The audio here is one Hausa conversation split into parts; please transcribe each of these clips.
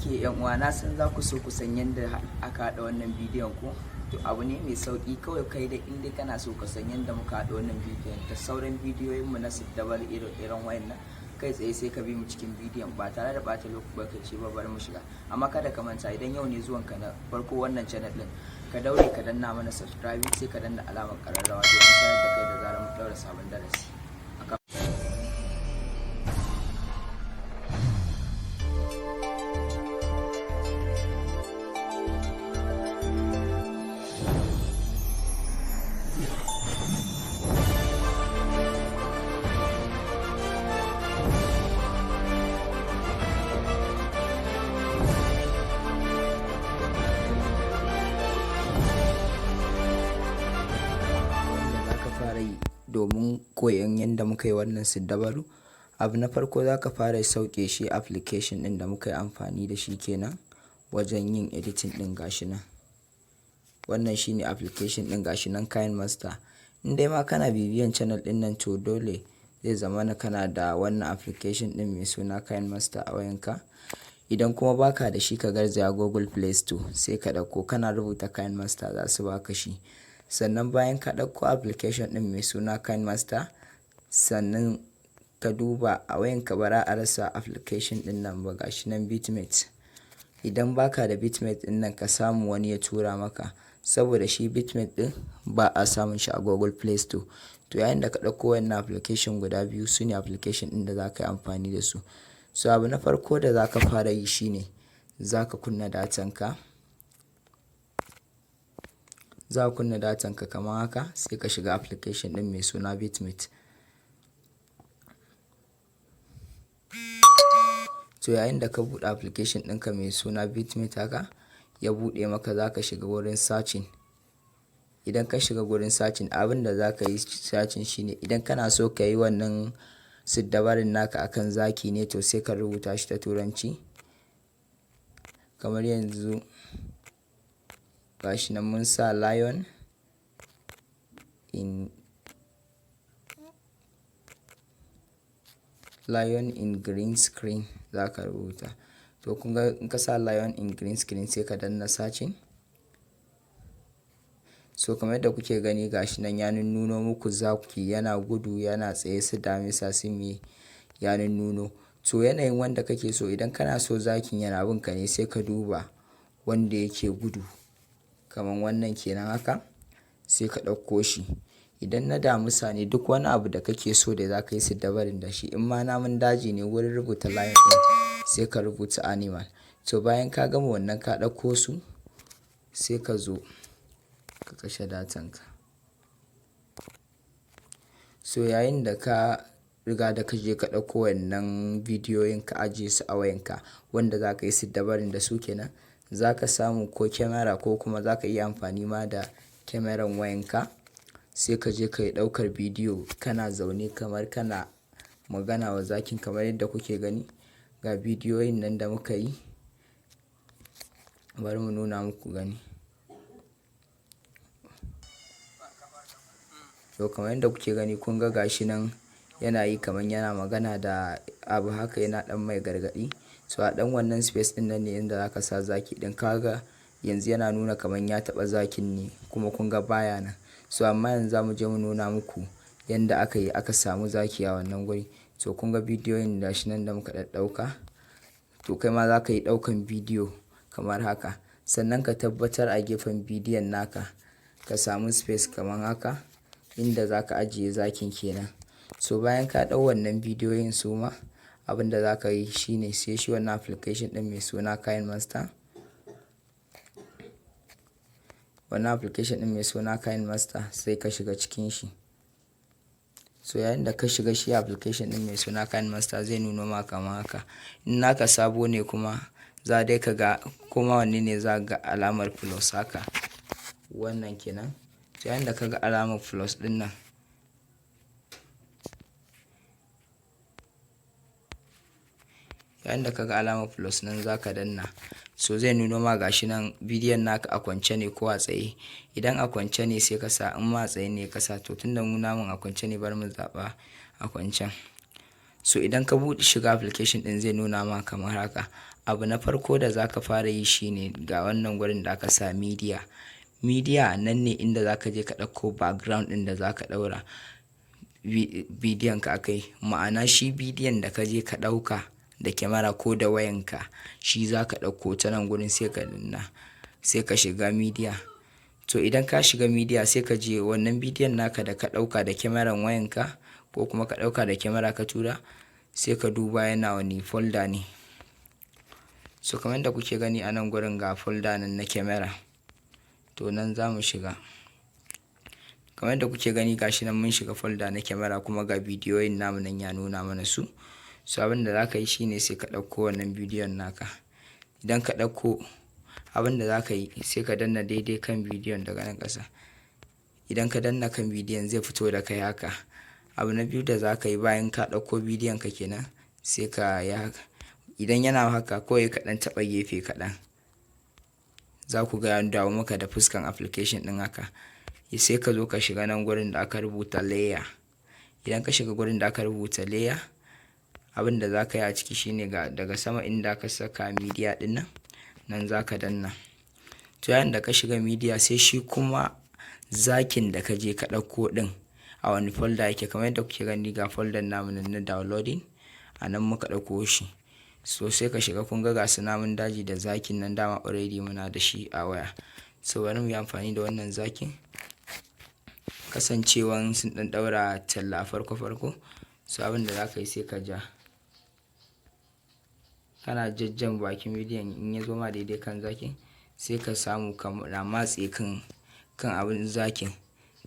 Ok yan uwa, na san za ku so ku san yadda aka haɗa wannan bidiyon ko, to abu ne mai sauki kawai kai da inda kana so ka san yadda muka haɗa wannan bidiyon da sauran bidiyoyin mu na siddabar irin wayannan, kai tsaye sai ka bi mu cikin bidiyon ba tare da bata lokaci ba. Bari mu shiga, amma kada ka manta idan yau ne zuwan ka na farko wannan channel din, ka daure ka danna mana subscribe sai ka danna alamar kararrawa domin sanar da kai da zarar mu daura sabon darasi. Domin koyon yadda muka yi wannan siddabaru, abu na farko za ka fara sauke shi application ɗin da muka yi amfani da shi kenan wajen yin editing ɗin. Gashi nan, wannan shine application ɗin, gashi nan Kinemaster. In dai ma kana bibiyan channel ɗin nan to dole zai zama na kana da wannan application ɗin mai suna Kinemaster a wayanka. Idan kuma baka da shi, ka garzaya Google Play Store sai ka ɗauko, kana rubuta Kinemaster za su baka shi. Sannan bayan ka ɗauko application ɗin mai suna Kinemaster, sannan ka duba a wayanka bara a rasa application ɗin nan ba, gashi nan Bitmate. Idan baka da Bitmate ɗin nan, ka samu wani ya tura maka, saboda shi Bitmate ɗin ba a samun shi a Google Play Store. To yayin da ka ɗauko wannan application guda biyu, su ne application ɗin da za ka yi amfani da su. So abu na farko da za ka fara yi shine za ka kunna datanka. Za ka kunna datanka kamar haka, sai ka shiga application ɗin mai suna Bitmate. To yayin da ka buɗe application ɗinka mai suna Bitmate haka ya buɗe maka, za ka shiga wurin searching. Idan ka shiga wurin searching, abin da za ka yi searching shine, idan kana so ka yi wannan siddabarin naka akan zaki ne, to sai ka rubuta shi ta turanci kamar yanzu. Gashi nan mun sa lion in green screen za ka rubuta. To kun ga in ka sa lion in green screen sai ka danna searching. So kamar yadda kuke gani, gashi nan ya nunnuno muku zaki yana gudu, yana tsaye, su damisa sun yi ya nunnuno. To yanayin wanda kake so, idan kana so zakin yana bin ka ne, sai ka duba wanda yake gudu kamar wannan kenan haka, sai ka ɗauko shi. Idan na damisa ne, duk wani abu da kake so da za ka yi siddabarin da shi, in ma namun daji ne, wurin rubuta lion ɗin sai ka rubuta animal. To bayan ka gama wannan ka ɗauko su, sai ka zo ka kashe datanka. So yayin da ka riga da ka je ka ɗauko wannan bidiyoyin ka ajiye su a wayanka, wanda za ka yi siddabarin da su kenan, za ka samu ko kyamara ko kuma za ka iya amfani ma da kyamaran wayanka. Sai ka je ka yi ɗaukar bidiyo kana zaune kamar kana magana wa zakin, kamar yadda kuke gani. Ga bidiyoyin nan da muka yi, bari mu nuna muku gani. To kamar yadda kuke gani, kun ga gashi nan yana yi kamar yana magana da abu haka, yana ɗan mai gargaɗi. So a ɗan wannan space ɗin nan ne inda za ka sa zaki ɗin. Kaga yanzu yana nuna kamar ya taɓa zakin ne, kuma kun ga baya nan. So amma yanzu za mu je mu nuna muku yanda aka yi aka samu zaki a wannan guri. To kun ga bidiyoyin gashi nan da muka ɗauka. To kai ma za ka yi ɗaukan bidiyo kamar haka, sannan ka tabbatar a gefen bidiyon naka ka samu space kamar haka, inda za ka ajiye zakin kenan. So bayan ka ɗau wannan bidiyoyin su ma, abin da za ka yi shine sai shi wannan application ɗin mai suna Kinemaster. Wannan application ɗin mai suna Kinemaster sai ka shiga cikin shi. So yayin da ka shiga shi application ɗin mai suna Kinemaster, zai nuno maka kamar haka. In naka sabo ne kuma, za dai ka ga kuma wanne ne za ga alamar plus haka, wannan kenan. So yayin da ka ga alamar plus ɗin nan, yayin da ka ga alamar plus nan za ka danna. So zai nuno ma gashi nan bidiyon naka a kwance ne ko a tsaye. Idan a kwance ne sai ka sa, in ma a tsaye ne ka sa. To tunda mu namun a kwance ne, bari mu zaɓa a kwancen. So idan ka buɗe shiga application ɗin zai nuna ma kamar haka. Abu na farko da za ka fara yi shine ga wannan gurin da aka sa media. Media nan ne inda za ka je ka ɗauko background ɗin da za ka ɗaura bidiyon ka akai. Ma'ana shi bidiyon da ka je ka ɗauka da kyamara ko da wayanka shi za ka ɗauko ta nan gurin sai ka danna, sai ka shiga media. To idan ka shiga media sai ka je wannan bidiyon naka da ka ɗauka da kyamaran wayanka ko kuma ka ɗauka da kyamara ka tura, sai ka duba yana wani folder ne. So kamar yadda kuke gani a nan gurin ga folder nan na kyamara, to nan za mu shiga. Kamar yadda kuke gani gashi nan mun shiga folder na kyamara kuma ga bidiyoyin namu nan ya nuna mana su. So abin da za ka yi shine sai ka ɗauko wannan bidiyon naka. Idan ka ɗauko, abin da za ka yi sai ka danna daidai kan bidiyon daga nan ƙasa. Idan ka danna kan bidiyon zai fito da kai haka. Abu na biyu da za ka yi bayan ka ɗauko bidiyon ka kenan, sai ka yi haka. Idan yana haka kawai ka ɗan taɓa gefe kaɗan, za ku ga ya dawo maka da fuskan application ɗin haka. Sai ka zo ka shiga nan gurin da aka rubuta layer. Idan ka shiga gurin da aka rubuta layer, abin da za ka yi a ciki shine daga sama inda aka saka media ɗin nan, nan za ka danna. To yayin da ka shiga media sai shi kuma zakin da ka je ka ɗauko ɗin a wani folder yake. Kamar yadda kuke gani ga folder namu nan na downloading, a nan muka ɗauko shi. So sai ka shiga, kun ga su namun daji da zakin nan dama already muna da shi a waya. So bari mu yi amfani da wannan zakin, kasancewan sun ɗan ɗaura talla farko. So abin da za ka yi sai ka ja, kana jajjan bakin bidiyon. In ya zo ma daidai kan zakin sai ka samu ka matse kan abin zakin,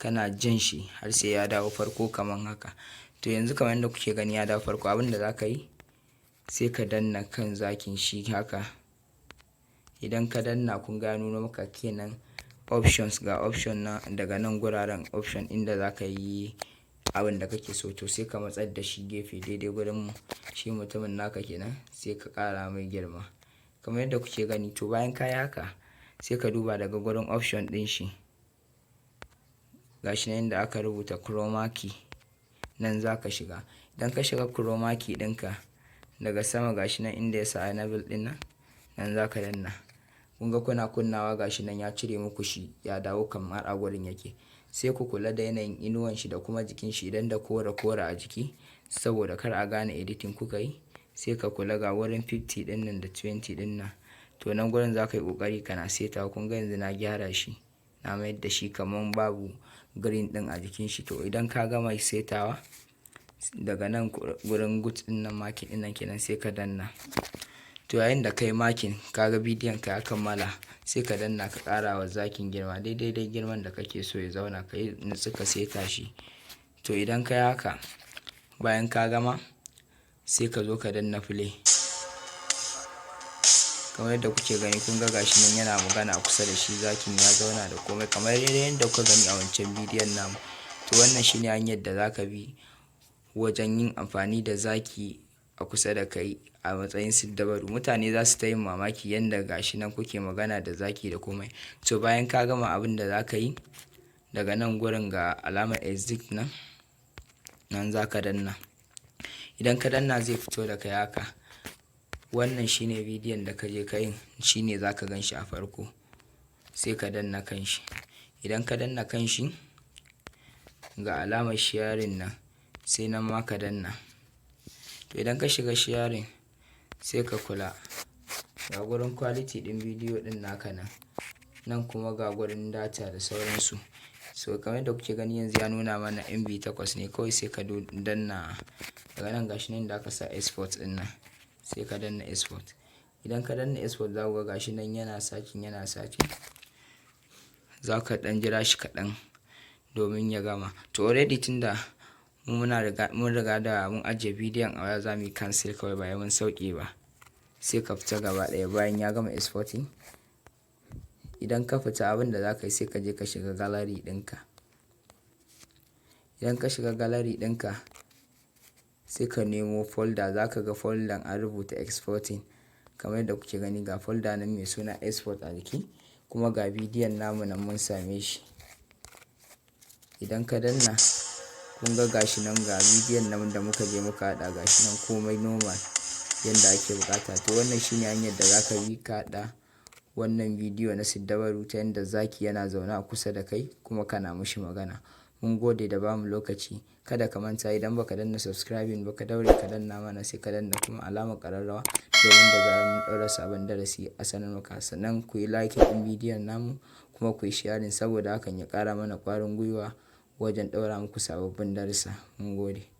kana jan shi har sai ya dawo farko kamar haka. To yanzu kamar yadda kuke gani ya dawo farko. Abin da za ka yi sai ka danna kan zakin shi haka. Idan ka danna kun ga nuna maka kenan options, ga option na daga nan guraren option inda za ka yi abin da kake so. To sai ka matsar da shi gefe daidai gurin shi mutumin naka kenan, sai ka ƙara mai girma kamar yadda kuke gani. To bayan ka yi haka sai ka duba daga gurin option ɗin shi, gashi nan inda aka rubuta chroma key, nan za ka shiga. Idan ka shiga chroma key ɗinka, daga sama gashi nan inda ya sa enable ɗin nan, nan za ka danna. Kun ga kuna kunnawa gashi nan ya cire muku shi ya dawo kamar a gurin yake. Sai ku kula da yanayin inuwan shi da kuma jikin shi. Idan da kore a jiki, saboda kar a gane editing kuka yi, sai ka kula ga wurin 50 ɗin nan da 20 ɗin nan. To nan gurin za ka yi ƙoƙari kana setawa. Kun ga yanzu na gyara shi, na mayar da shi kamar babu green ɗin a jikin shi. To idan ka gama setawa, daga nan gurin good ɗin nan makin ɗin nan kenan sai ka danna. To yayin da kai makin kaga bidiyon ka ya kammala, sai ka danna ka ƙara wa zakin girma daidai girman da kake so ya zauna, ka yi nutsu ka seta shi. To idan ka yi haka, bayan ka gama sai ka zo ka danna play. Kamar yadda kuke gani kun ga gashi nan yana magana a kusa da shi, zakin ya zauna da komai kamar yadda kuka gani a wancan bidiyon namu. To wannan shine hanyar da za ka bi wajen yin amfani da zaki a kusa da kai a matsayin siddabaru. Mutane za su ta yin mamaki yadda gashi nan kuke magana da zaki da komai. To bayan ka gama abin da za ka yi, daga nan gurin ga alamar exit nan, nan za ka danna. Idan ka danna zai fito da kai haka. Wannan shine bidiyon da ka je ka yin, shine za ka gan shi a farko. Sai ka danna kan shi. Idan ka danna kan shi, ga alamar sharing nan, sai nan ma ka danna. To idan ka shiga sharing sai ka kula ga gurin quality ɗin bidiyo ɗin naka nan, nan kuma ga gurin data da sauransu. So kamar yadda kuke gani yanzu ya nuna mana MB 8 ne kawai. Sai ka danna daga nan gashi nan da aka sa export ɗin nan, sai ka danna export. Idan ka danna export za ku ga gashi nan yana sakin. Za ka ɗan jira shi kaɗan domin ya gama. To already tunda mun riga da mun ajiye bidiyon a waya, za mu yi cancel kawai ba mun sauke ba. Sai ka fita gaba ɗaya bayan ya gama exporting. Idan ka fita, abin da za ka yi sai ka je ka shiga gallery ɗinka. Idan ka shiga gallery ɗinka sai ka nemo folder. Za ka ga folder an rubuta exporting. Kamar yadda kuke gani ga folder nan mai suna export a jiki, kuma ga bidiyon namu nan mun same shi. Idan ka danna kun ga gashi nan ga bidiyon nan da muka je muka haɗa gashi nan komai normal yanda ake bukata. To wannan shine hanyar da zaka bi ka haɗa wannan bidiyo na siddabaru ta yanda zaki yana zaune a kusa da kai kuma kana mishi magana. Mun gode da bamu lokaci. Kada ka manta idan baka danna subscribing baka daure ka danna mana, sai ka danna kuma alamar ƙararrawa domin da zarar mun ɗaura sabon darasi a sanar maka. Sannan kuyi like ɗin bidiyon namu kuma kuyi sharing saboda hakan ya ƙara mana ƙwarin gwiwa wajen ɗaura muku sababbin darussa. Mun gode.